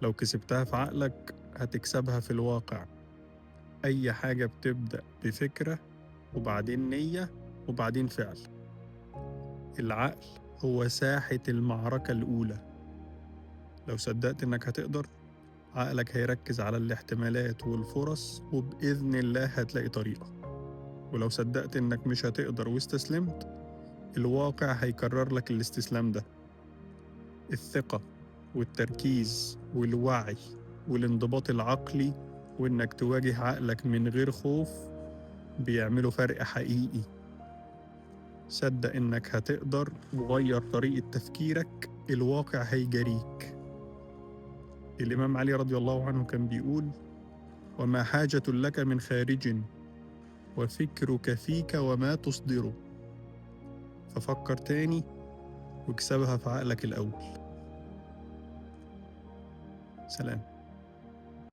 لو كسبتها في عقلك هتكسبها في الواقع. أي حاجة بتبدأ بفكرة وبعدين نية وبعدين فعل. العقل هو ساحة المعركة الأولى. لو صدقت إنك هتقدر، عقلك هيركز على الاحتمالات والفرص وبإذن الله هتلاقي طريقة. ولو صدقت إنك مش هتقدر واستسلمت، الواقع هيكرر لك الاستسلام ده. الثقة والتركيز والوعي والانضباط العقلي وإنك تواجه عقلك من غير خوف بيعملوا فرق حقيقي. صدق إنك هتقدر وغير طريقة تفكيرك، الواقع هيجريك. الإمام علي رضي الله عنه كان بيقول: وما حاجة لك من خارج وفكرك فيك وما تصدره. ففكر تاني واكسبها في عقلك الأول. سلام.